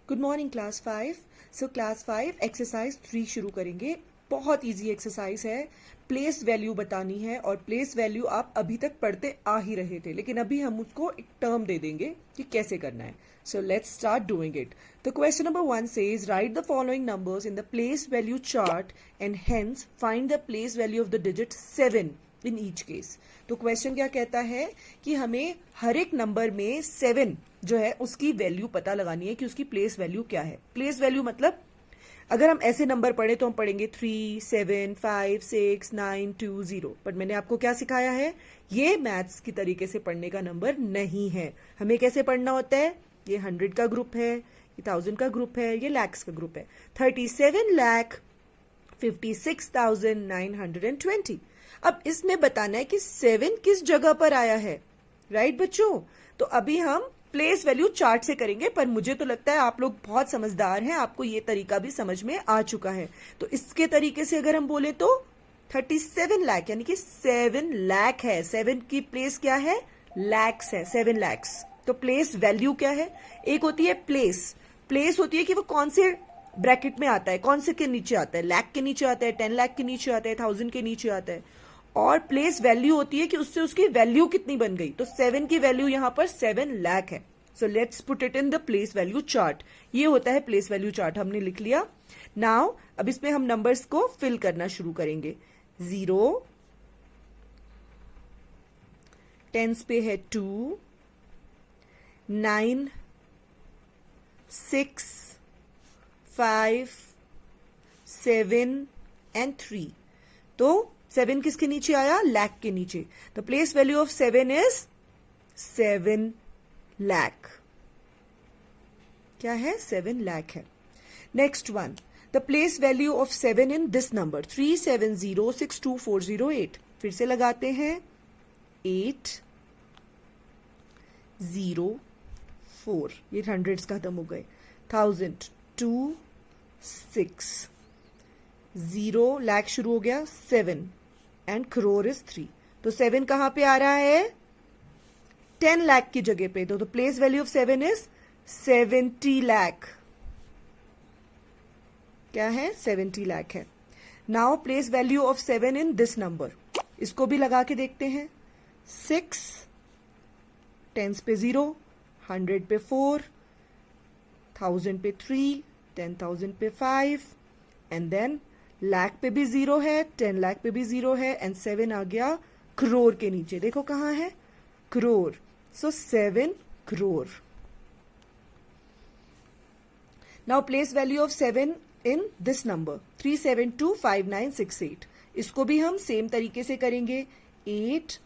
Good morning class 5। So class 5 exercise 3 शुरू करेंगे। बहुत इजी एक्सरसाइज है। प्लेस वैल्यू बतानी है और प्लेस वैल्यू आप अभी तक पढ़ते आ ही रहे थे, लेकिन अभी हम उसको एक टर्म दे देंगे कि कैसे करना है। So let's start doing it. The question number 1 says right the following numbers in the place value chart and hence find the place value of the digit 7 in each case. तो question क्या कहता है कि हमें हर एक number में 7 जो है उसकी वैल्यू पता लगानी है कि उसकी प्लेस वैल्यू क्या है। प्लेस वैल्यू मतलब अगर हम ऐसे नंबर पढ़े तो हम पढ़ेंगे 3, 7, 5, 6, 9, 2, 0। बट मैंने आपको क्या सिखाया है, ये मैथ्स की तरीके से पढ़ने का नंबर नहीं है। हमें कैसे पढ़ना होता है, ये 100 का ग्रुप है, ये 1000 का ग्रुप है, ये लैक्स का ग्रुप है। 37,56,920। अब इसमें बताना है कि 7 किस जगह पर आया है। राइट बच्चों, तो अभी हम प्लेस वैल्यू चार्ट से करेंगे, पर मुझे तो लगता है आप लोग बहुत समझदार हैं, आपको ये तरीका भी समझ में आ चुका है। तो इसके तरीके से अगर हम बोले तो 37 लाख यानी कि 7 लाख है। 7 की प्लेस क्या है, लैक्स है, 7 लैक्स। तो प्लेस वैल्यू क्या है, एक होती है प्लेस। प्लेस होती है कि वो कौन से ब्रैकेट में आता है, कौन से के नीचे आता है, लाख के नीचे आता है, 10 लाख के नीचे आता है, 1000 के नीचे आता है। और प्लेस वैल्यू होती है कि उससे उसकी वैल्यू कितनी बन गई। तो 7 की वैल्यू यहां पर 7 लाख है। So let's put it in the place value chart. ये होता है प्लेस वैल्यू चार्ट, हमने लिख लिया। नाउ अब इसमें हम नंबर्स को फिल करना शुरू करेंगे। 0, टेंस पे है 2, 9, 6, 5, 7 एंड 3। तो 7 किसके नीचे आया, लाख के नीचे। The place value of 7 is 7 lakh. क्या है, 7 लाख है। Next one, the place value of 7 in this number 3706248। फिर से लगाते हैं 8 0 4, ये हंड्रेड्स खत्म हो गए। 1000 2 6 0 लाख शुरू हो गया 7 एंड करोड़ इज 3। तो 7 कहां पे आ रहा है, 10 लाख की जगह पे। तो the place value of 7 is 70 lakh. क्या है, 70 लाख है। Now place value of 7 in this number, इसको भी लगा के देखते हैं। 6, टेंस पे 0, 100 पे 4, 1000 पे 3, 10,000 पे 5 एंड देन लाख पे भी 0 है, 10 लाख पे भी 0 है एंड 7 आ गया करोड़ के नीचे। देखो कहां है, करोड़। सो 7 crore. Now place value of 7 in this number 3725968। इसको भी हम सेम तरीके से करेंगे। 8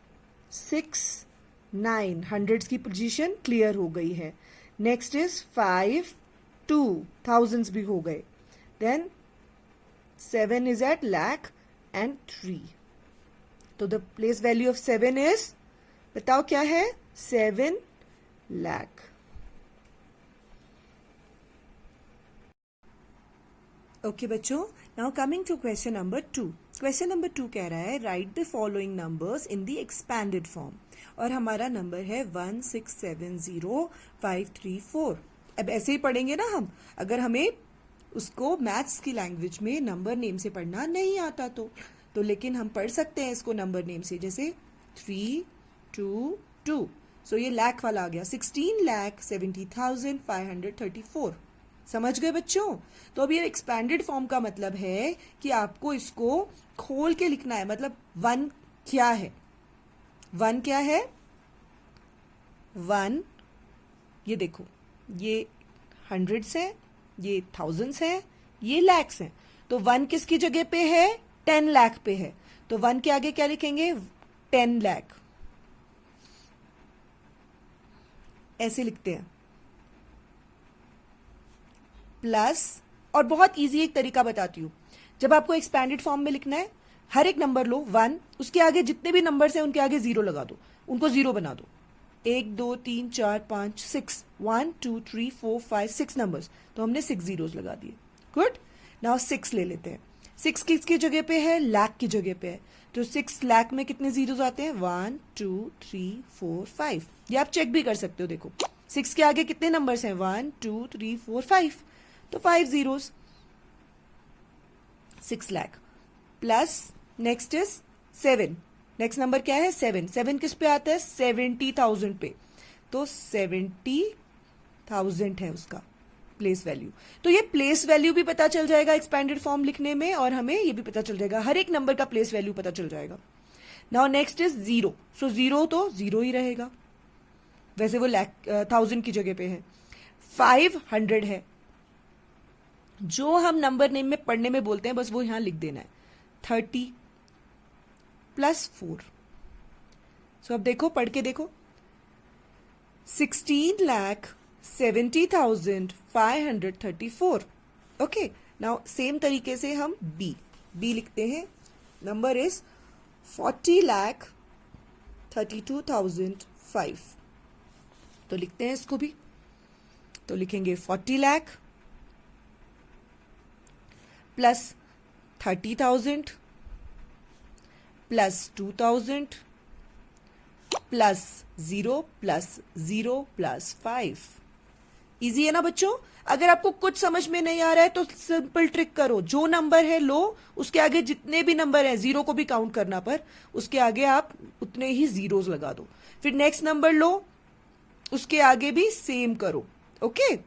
6 9, हंड्रेड्स की पोजीशन क्लियर हो गई है। नेक्स्ट इज 5 2, थाउजेंड्स भी हो गए। Then 7 is at lakh and 3. तो the place value of 7 is, बताओ क्या है, 7 लाख। ओके बच्चों, now coming to question number 2। Question number 2 कह रहा है right the following numbers in the expanded form. और हमारा नंबर है 1670534। अब ऐसे ही पढ़ेंगे ना हम, अगर हमें उसको मैथ्स की लैंग्वेज में नंबर नेम से पढ़ना नहीं आता तो लेकिन हम पढ़ सकते हैं इसको नंबर नेम से, जैसे 322। सो ये लाख वाला आ गया, 16,70,534। समझ गए बच्चों। तो अब ये एक्सपैंडेड फॉर्म का मतलब है कि आपको इसको खोल के लिखना है। मतलब 1 क्या है, 1 क्या है, 1 ये देखो, ये हंड्रेड्स है, ये थाउजेंड्स है, ये लैक्स है। तो 1 किसकी जगह पे है, 10 लाख पे है। तो 1 के आगे क्या लिखेंगे, 10 लाख। ऐसे लिखते हैं। प्लस, और बहुत इजी एक तरीका बताती हूं, जब आपको एक्सपैंडेड फॉर्म में लिखना है, हर एक नंबर लो 1, उसके आगे जितने भी नंबर्स हैं उनके आगे 0 लगा दो, उनको 0 बना दो। 1 2 3 4 5 6, 1 2 3 4 5 6 नंबर्स, तो हमने 6 जीरोस लगा दिए। गुड। नाउ 6 ले लेते हैं। 6 किसकी जगह पे है, लाख की जगह पे है। तो 6 लाख में कितने जीरोस आते हैं, 1 2 3 4 5। ये आप चेक भी कर सकते हो, देखो 6 के आगे कितने नंबर्स हैं? 1 2 3 4 5, तो 5 zeros, 6 lakh. Plus next is 7, next number क्या है? 7, 7 किस पे आता है? 70,000 पे, तो 70,000 है उसका प्लेस वैल्यू। तो ये प्लेस वैल्यू भी पता चल जाएगा एक्सपैंडेड फॉर्म लिखने में, और हमें ये भी पता चल जाएगा, हर एक नंबर का प्लेस वैल्यू पता चल जाएगा। नाउ नेक्स्ट इज 0, सो 0 तो 0 ही रहेगा, वैसे वो 1000 की जगह पे है। 500 है, जो हम नंबर नेम में पढ़ने में बोलते हैं बस वो यहां लिख देना है। 30 + 4, सो अब देखो, पढ़ के देखो, 16,70,534। ओके, नाउ सेम तरीके से हम बी लिखते हैं। नंबर इज 40,32,005, तो लिखते हैं इसको भी, तो लिखेंगे 40 lakh plus 30,000 plus 2,000 plus 0 plus 0 plus 5। Easy है ना बच्चों? अगर आपको कुछ समझ में नहीं आ रहा है तो सिंपल ट्रिक करो, जो नंबर है लो, उसके आगे जितने भी नंबर है, 0 को भी काउंट करना, पर उसके आगे आप उतने ही जीरोस लगा दो। फिर नेक्स्ट नंबर लो, उसके आगे भी सेम करो। ओके,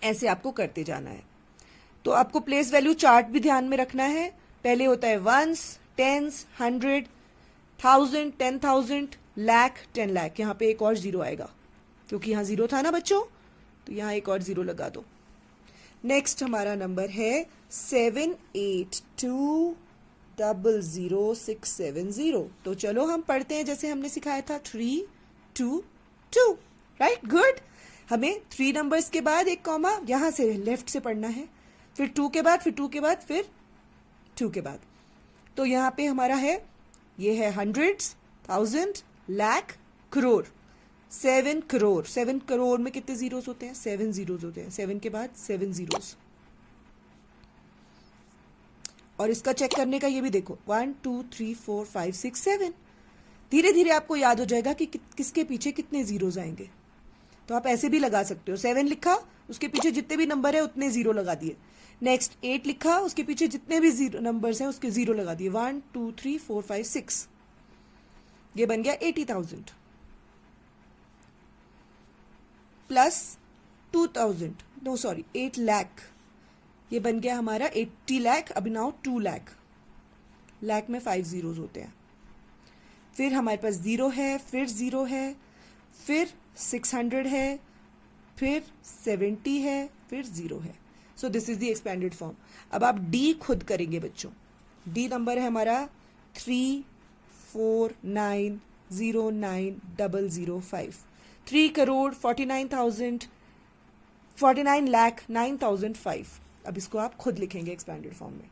ऐसे आपको करते जाना है। तो आपको प्लेस वैल्यू चार्ट भी ध्यान में रखना है। पहले होता है वंस, टेंस, 100, 1000, 10,000, लाख, 10 लाख। यहां पे एक और 0 आएगा क्योंकि यहां 0 था ना बच्चों, तो यहां एक और 0 लगा दो। नेक्स्ट हमारा नंबर है 782000670। तो चलो हम पढ़ते हैं जैसे हमने सिखाया था, 3 2 2, राइट, गुड। हमें 3 नंबर्स के बाद एक कॉमा, यहां से लेफ्ट से पढ़ना है, फिर 2 के बाद, फिर 2 के बाद, फिर 2 के बाद। तो यहां पे हमारा है, ये है हंड्रेड्स, 1000, लाख, करोड़। 7 करोड़, 7 करोड़ में कितने जीरोस होते हैं? 7 जीरोस होते हैं, 7 के बाद 7 जीरोस। और इसका चेक करने का ये भी देखो, 1 2 3 4 5 6 7। धीरे धीरे आपको याद हो जाएगा कि किसके पीछे कितने जीरोस आएंगे। तो आप ऐसे भी लगा सकते हो, 7 लिखा, उसके पीछे जितने भी नंबर है उतने 0 लगा दिए। नेक्स्ट 8 लिखा, उसके पीछे जितने भी नंबर्स हैं उसके 0 लगा दिए। 1 2 3 4 5 6, ये बन गया 80,000 प्लस 2,000, नो सॉरी 8 लाख, ये बन गया हमारा 80 लाख। अभी नाउ 2 लाख, लाख में 5 जीरोस होते हैं। फिर हमारे पास 0 है, फिर 0 है, फिर 600 है, फिर 70 है, फिर 0 है। So this is the expanded form. अब आप डी खुद करेंगे बच्चों। डी नंबर है हमारा 34909,005। 3 करोड़ 49 लाख 9,005। अब इसको आप खुद लिखेंगे एक्सपेंडेड फॉर्म में।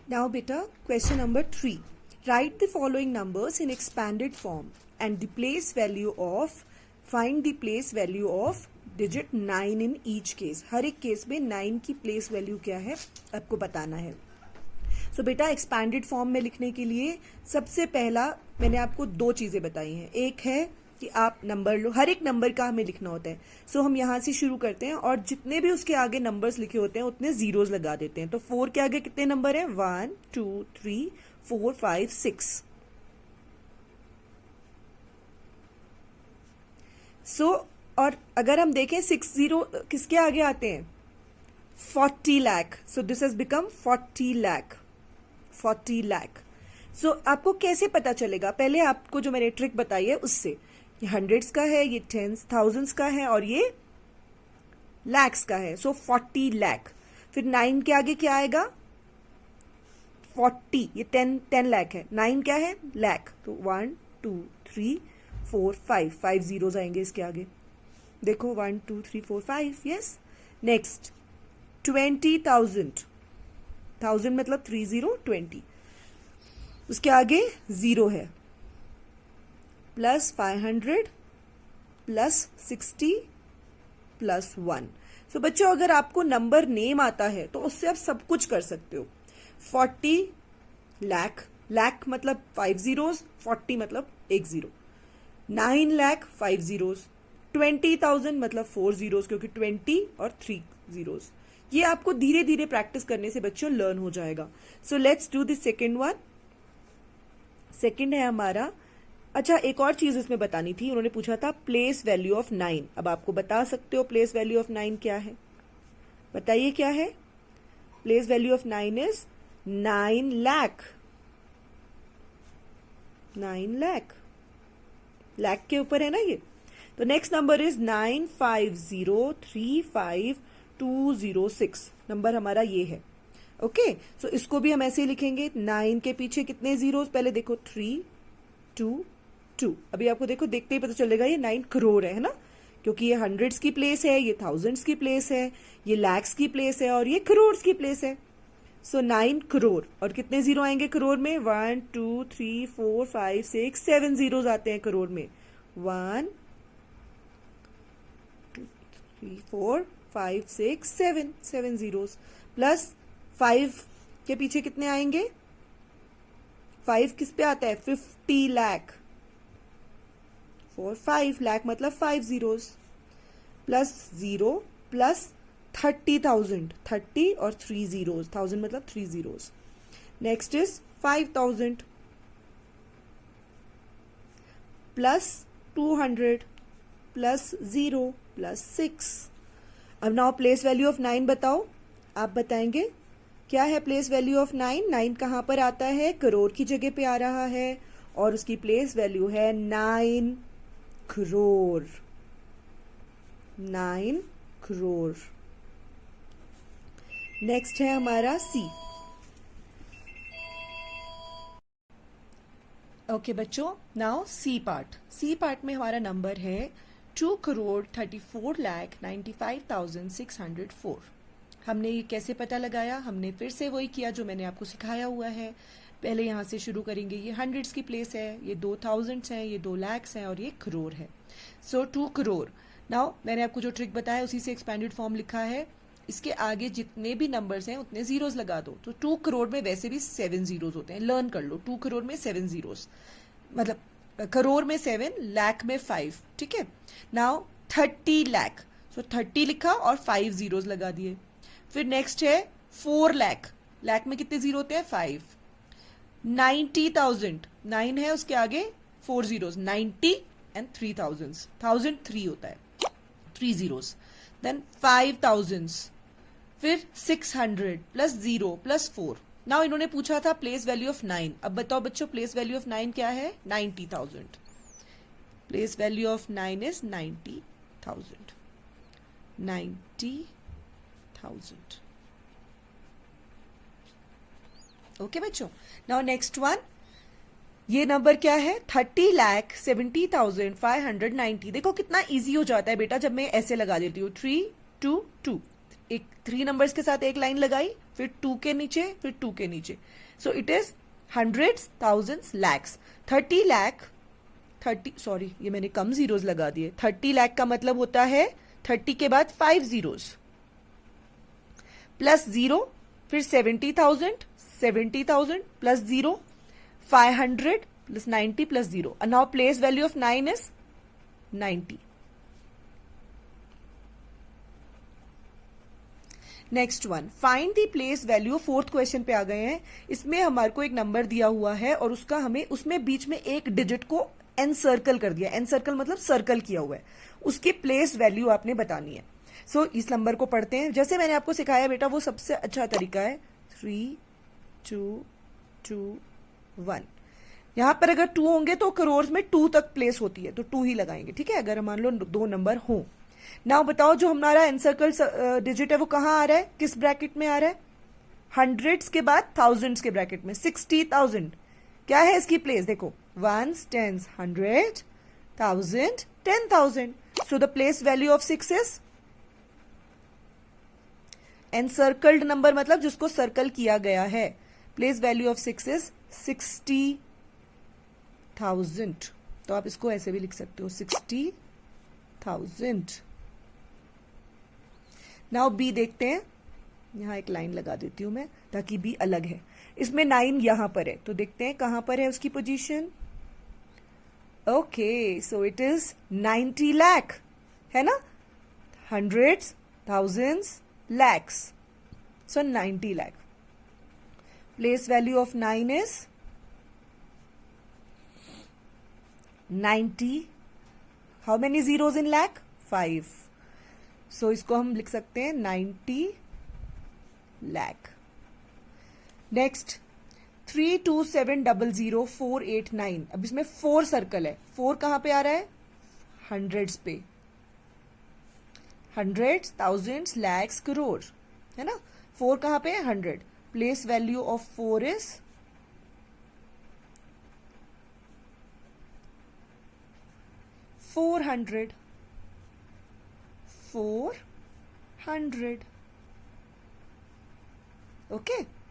नाउ बेटा, question number 3, write the following numbers in expanded form and the place value of, find the place value of digit 9 in each case. हर एक केस में 9 की प्लेस वैल्यू क्या है आपको बताना है। सो बेटा, एक्सपैंडेड फॉर्म में लिखने के लिए सबसे पहला मैंने आपको 2 चीजें बताई हैं। एक है कि आप नंबर लो, हर एक नंबर का हमें लिखना होता है। सो हम यहां से शुरू करते हैं और जितने भी उसके आगे नंबर्स लिखे होते हैं उतने जीरोस लगा देते हैं। तो 4 के आगे कितने नंबर है? 1 2 3 4 5 6। सो और अगर हम देखें 6 जीरो किसके आगे आते हैं? 40 lakh. So this has become 40 lakh, 40 lakh. So आपको कैसे पता चलेगा? पहले आपको जो मैंने ट्रिक बताई है उससे, ये हंड्रेड्स का है, ये टेंस, थाउजेंड्स का है और ये लैक्स का है। सो 40 लाख। फिर 9 के आगे क्या आएगा? 40, ये 10 लाख है। 9 क्या है? लाख। तो 1 2 3 4 5 जीरोस आएंगे इसके आगे। देखो 1 2 3 4 5, यस। नेक्स्ट 20,000, 1000 मतलब 30 20, उसके आगे 0 है, प्लस 500 प्लस 60 प्लस 1। सो बच्चों, अगर आपको नंबर नेम आता है तो उससे आप सब कुछ कर सकते हो। 40 लाख, लाख मतलब 5 जीरोस, 40 मतलब 1 जीरो। 9 लाख 5 जीरोज, 20,000 मतलब 4 जीरोज, क्योंकि 20 और 3 जीरोज। ये आपको धीरे धीरे प्रैक्टिस करने से बच्चों लर्न हो जाएगा। So let's do the second one. Second है हमारा, अच्छा एक और चीज इसमें बतानी थी, उन्होंने पूछा था प्लेस वैल्यू ऑफ 9। अब आपको बता सकते हो प्लेस वैल्यू ऑफ 9 क्या है, बताइए क्या है। Place value of 9 is 9 lakh. 9 lakh, lakh के ऊपर है ना ये। तो नेक्स्ट नंबर इज 95035,206। नंबर हमारा ये है। ओके, सो इसको भी हम ऐसे ही लिखेंगे। 9 के पीछे कितने जीरोस, पहले देखो 3 2 2। अभी आपको देखो देखते ही पता चलेगा ये 9 करोड़ है ना, क्योंकि ये हंड्रेड्स की प्लेस है, ये थाउजेंड्स की प्लेस है, ये लैक्स की प्लेस है और ये करोड़ की प्लेस है। सो 9 करोड़। और कितने जीरो आएंगे करोड़ में, 1 2 3 4 5 6 7 जीरोज आते हैं करोड़ में। 1 2 3 4 5 6 7 7 जीरोज, प्लस 5 के पीछे कितने आएंगे, 5 किस पे आता है, 50 लाख। 4 5 लाख मतलब 5 जीरोज, प्लस 0 प्लस 30,000, 30 और 3 जीरोज, 1000 मतलब 3 zeros. Next is 5,000 plus 200 plus 0 plus 6। अब नाउ प्लेस वैल्यू ऑफ 9 बताओ, आप बताएंगे क्या है प्लेस वैल्यू ऑफ 9। 9 कहां पर आता है, करोड़ की जगह पे आ रहा है और उसकी प्लेस वैल्यू है 9 करोड़। 9 करोड़। नेक्स्ट है हमारा सी। ओके बच्चों, now C part. C part में हमारा नंबर है 2,34,95,604। हमने ये कैसे पता लगाया, हमने फिर से वही किया जो मैंने आपको सिखाया हुआ है। पहले यहाँ से शुरू करेंगे, ये हंड्रेड्स की प्लेस है, ये 2,000 हैं, ये 2 लाख्स हैं और ये करोड़ है। सो 2 करोड़। नाउ मैंने आपको जो ट्रिक बताया उसी से एक्सपेंडेड फॉर्म लिखा है। इसके आगे जितने भी नंबर्स हैं उतने जीरोस लगा दो। तो 2 करोड़ में वैसे भी 7 जीरोस होते हैं, लर्न कर लो। 2 करोड़ में 7 जीरोस, मतलब करोड़ में 7, लाख में 5, ठीक है। नाउ 30 लाख, सो 30 लिखा और 5 जीरोस लगा दिए। फिर नेक्स्ट है 4 लाख, लाख में कितने जीरो होते हैं, 5। 90,000, 9 है उसके आगे 4 जीरोस, 90 एंड 3,000, 1000 3 होता है, 3 जीरोस। देन 5,000, फिर 600 प्लस 0 प्लस 4। नाउ इन्होंने पूछा था प्लेस वैल्यू ऑफ 9। अब बताओ बच्चों प्लेस वैल्यू ऑफ 9 क्या है, 90,000। Place value of 9 is 90,000। 90,000। Okay बच्चों, नाउ नेक्स्ट वन। ये नंबर क्या है, 30,70,590। देखो कितना इजी हो जाता है बेटा जब मैं ऐसे लगा देती हूँ, 3 2 2। एक 3 नंबर्स के साथ एक लाइन लगाई, फिर 2 के नीचे, फिर 2 के नीचे। So it is hundreds, thousands, lakhs. 30 lakh, 30 sorry ये मैंने कम जीरोस लगा दिए। 30 लाख का मतलब होता है 30 के बाद 5 जीरोस प्लस 0, फिर 70,000, 70,000 plus 0, 500 plus 90 plus 0। Now place value of 9 is 90। Next one, find the place value. Fourth question पे आ गए हैं। इसमें हमारे को एक नंबर दिया हुआ है और उसका हमें उसमें बीच में एक डिजिट को एनसर्कल कर दिया। एनसर्कल मतलब सर्कल किया हुआ है, उसकी प्लेस वैल्यू आपने बतानी है। सो इस नंबर को पढ़ते हैं जैसे मैंने आपको सिखाया बेटा, वो सबसे अच्छा तरीका है। 3 2 2 1। यहां पर अगर 2 होंगे तो करोड़ में 2 तक प्लेस होती है, तो 2 ही लगाएंगे, ठीक है, अगर मान लो 2 नंबर हो। नाउ बताओ जो हमारा एनसर्कल डिजिट है वो कहां आ रहा है, किस ब्रैकेट में आ रहा है, हंड्रेड्स के बाद थाउजेंड्स के ब्रैकेट में। 60,000 क्या है इसकी प्लेस, देखो 1s, 10s, 100, 1000, 10,000। So the place value of 6 is encircled number, मतलब जिसको सर्कल किया गया है। Place value of 6 is 60,000। तो आप इसको ऐसे भी लिख सकते हो, 60,000। नाउ बी देखते हैं। यहां एक लाइन लगा देती हूं मैं ताकि बी अलग है। इसमें 9 यहां पर है, तो देखते हैं कहां पर है उसकी position. Okay, so it is 90 lakh, है ना? Hundreds, thousands, lakhs, so 90 lakh. Place value of 9 is 90. How many zeros इन लैख? 5. सो इसको हम लिख सकते हैं 90 लाख. नेक्स्ट 32700489. अब इसमें 4 सर्कल है. 4 कहां पे आ रहा है? हंड्रेड्स पे. हंड्रेड्स, थाउजेंड्स, लैक्स, करोड़, है ना? 4 कहां पे है? 100. Place value of 4 is 400. 400. Okay.